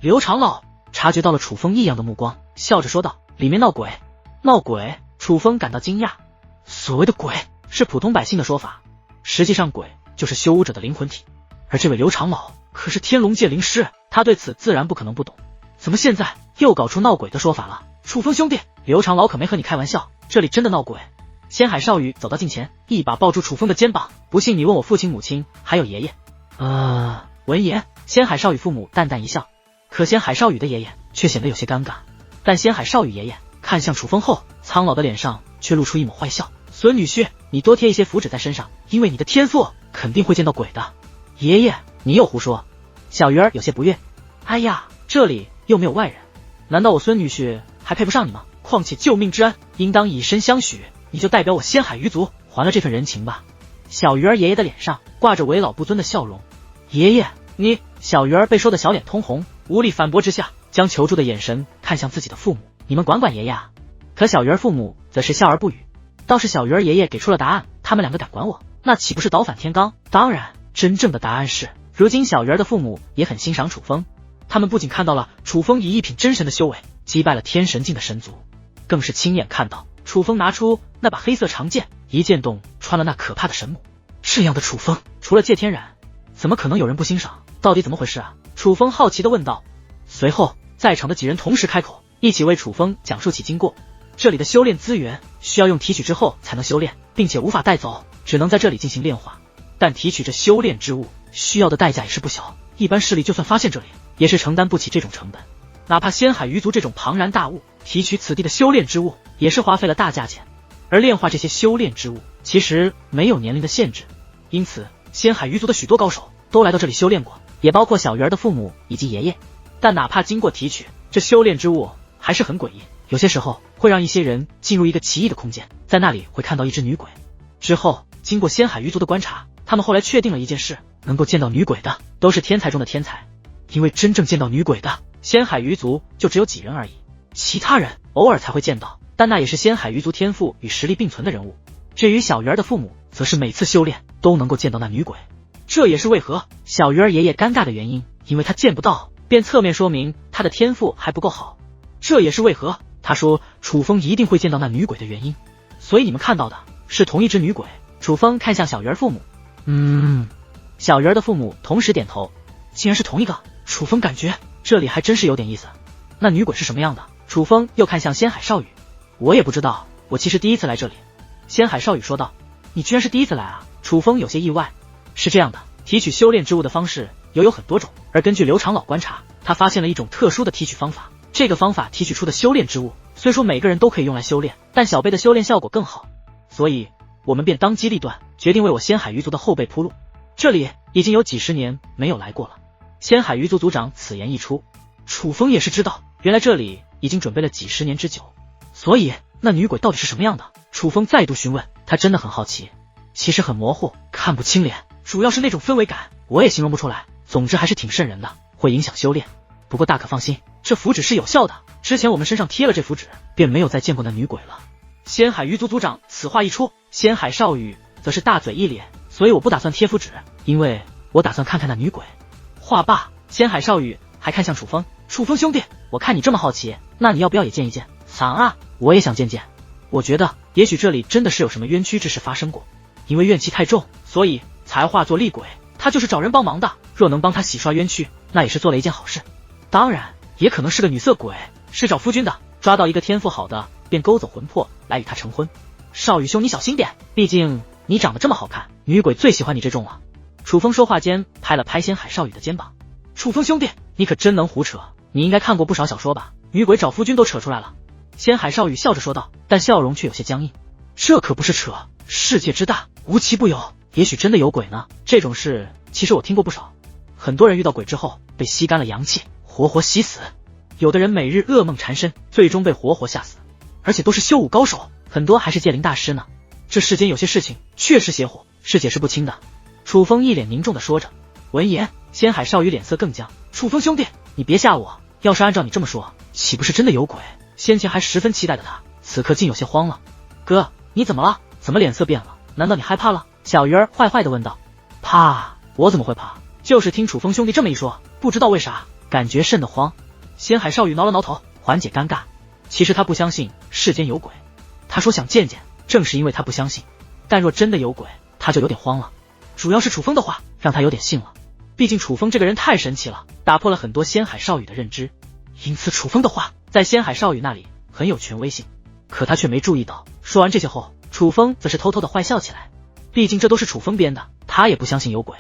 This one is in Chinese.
刘长老察觉到了楚风异样的目光，笑着说道：“里面闹鬼。”闹鬼？楚风感到惊讶。所谓的鬼是普通百姓的说法，实际上鬼就是修巫者的灵魂体。而这位刘长老可是天龙界灵师，他对此自然不可能不懂。怎么现在又搞出闹鬼的说法了？楚风兄弟，刘长老可没和你开玩笑，这里真的闹鬼。仙海少羽走到近前，一把抱住楚风的肩膀，不信你问我父亲母亲还有爷爷。闻言，仙海少羽父母淡淡一笑，可仙海少羽的爷爷却显得有些尴尬。但仙海少羽爷爷看向楚风后，苍老的脸上却露出一抹坏笑。孙女婿，你多贴一些符纸在身上，因为你的天赋肯定会见到鬼的。爷爷，你又胡说。小鱼儿有些不悦。哎呀，这里又没有外人，难道我孙女婿还配不上你吗？况且救命之恩应当以身相许，你就代表我仙海鱼族还了这份人情吧。小鱼儿爷爷的脸上挂着为老不尊的笑容。爷爷，你……小鱼儿被说的小脸通红，无力反驳之下，将求助的眼神看向自己的父母。你们管管爷爷啊。可小鱼儿父母则是笑而不语。倒是小鱼儿爷爷给出了答案，他们两个敢管我，那岂不是倒反天罡？当然，真正的答案是，如今小鱼儿的父母也很欣赏楚风，他们不仅看到了楚风以一品真神的修为击败了天神境的神族，更是亲眼看到楚风拿出那把黑色长剑，一剑洞穿了那可怕的神母。这样的楚风，除了界天然，怎么可能有人不欣赏？到底怎么回事啊？楚风好奇地问道。随后，在场的几人同时开口，一起为楚风讲述起经过。这里的修炼资源需要用提取之后才能修炼，并且无法带走，只能在这里进行炼化。但提取这修炼之物需要的代价也是不小，一般势力就算发现这里，也是承担不起这种成本。哪怕仙海鱼族这种庞然大物，提取此地的修炼之物也是花费了大价钱。而炼化这些修炼之物其实没有年龄的限制，因此仙海鱼族的许多高手都来到这里修炼过，也包括小鱼儿的父母以及爷爷。但哪怕经过提取，这修炼之物还是很诡异，有些时候会让一些人进入一个奇异的空间，在那里会看到一只女鬼。之后经过仙海鱼族的观察，他们后来确定了一件事，能够见到女鬼的都是天才中的天才，因为真正见到女鬼的仙海鱼族就只有几人而已，其他人偶尔才会见到，但那也是仙海鱼族天赋与实力并存的人物。至于小鱼儿的父母，则是每次修炼都能够见到那女鬼，这也是为何小鱼儿爷爷尴尬的原因，因为他见不到，便侧面说明他的天赋还不够好。这也是为何他说楚风一定会见到那女鬼的原因。所以你们看到的是同一只女鬼。楚风看向小鱼儿父母。小鱼儿的父母同时点头。竟然是同一个，楚风感觉这里还真是有点意思。那女鬼是什么样的？楚风又看向仙海少羽。我也不知道，我其实第一次来这里。仙海少羽说道。你居然是第一次来啊？楚风有些意外。是这样的，提取修炼之物的方式有很多种，而根据刘长老观察，他发现了一种特殊的提取方法。这个方法提取出的修炼之物，虽说每个人都可以用来修炼，但小辈的修炼效果更好，所以我们便当机立断，决定为我仙海鱼族的后辈铺路。这里已经有几十年没有来过了。仙海鱼族族长此言一出，楚风也是知道，原来这里已经准备了几十年之久。所以那女鬼到底是什么样的？楚风再度询问，他真的很好奇。其实很模糊，看不清脸，主要是那种氛围感，我也形容不出来。总之还是挺瘆人的，会影响修炼。不过大可放心，这符纸是有效的，之前我们身上贴了这符纸，便没有再见过那女鬼了。仙海鱼族族长此话一出，仙海少羽则是大嘴一咧，所以我不打算贴符纸，因为我打算看看那女鬼。话罢，仙海少羽还看向楚风。楚风兄弟，我看你这么好奇，那你要不要也见一见？藏啊，我也想见见。我觉得也许这里真的是有什么冤屈之事发生过，因为怨气太重，所以才化作厉鬼。他就是找人帮忙的，若能帮他洗刷冤屈，那也是做了一件好事。当然也可能是个女色鬼，是找夫君的，抓到一个天赋好的便勾走魂魄来与他成婚。少羽兄你小心点，毕竟你长得这么好看，女鬼最喜欢你这种了。楚风说话间拍了拍仙海少羽的肩膀。楚风兄弟，你可真能胡扯，你应该看过不少小说吧？女鬼找夫君都扯出来了。仙海少羽笑着说道，但笑容却有些僵硬。这可不是扯，世界之大，无奇不有，也许真的有鬼呢。这种事其实我听过不少，很多人遇到鬼之后被吸干了阳气，活活吸死，有的人每日噩梦缠身，最终被活活吓死，而且都是修武高手，很多还是剑灵大师呢。这世间有些事情确实邪乎，是解释不清的。楚风一脸凝重地说着。闻言，仙海少羽脸色更僵。楚风兄弟，你别吓我，要是按照你这么说，岂不是真的有鬼？先前还十分期待的他，此刻竟有些慌了。哥，你怎么了？怎么脸色变了？难道你害怕了？小鱼儿坏坏地问道。怕？我怎么会怕？就是听楚风兄弟这么一说，不知道为啥感觉瘆得慌。仙海少羽挠了挠头，缓解尴尬。其实他不相信世间有鬼，他说想见见，正是因为他不相信。但若真的有鬼，他就有点慌了。主要是楚风的话让他有点信了，毕竟楚风这个人太神奇了，打破了很多仙海少羽的认知，因此楚风的话在仙海少羽那里很有权威性。可他却没注意到，说完这些后，楚风则是偷偷的坏笑起来。毕竟这都是楚风编的，他也不相信有鬼。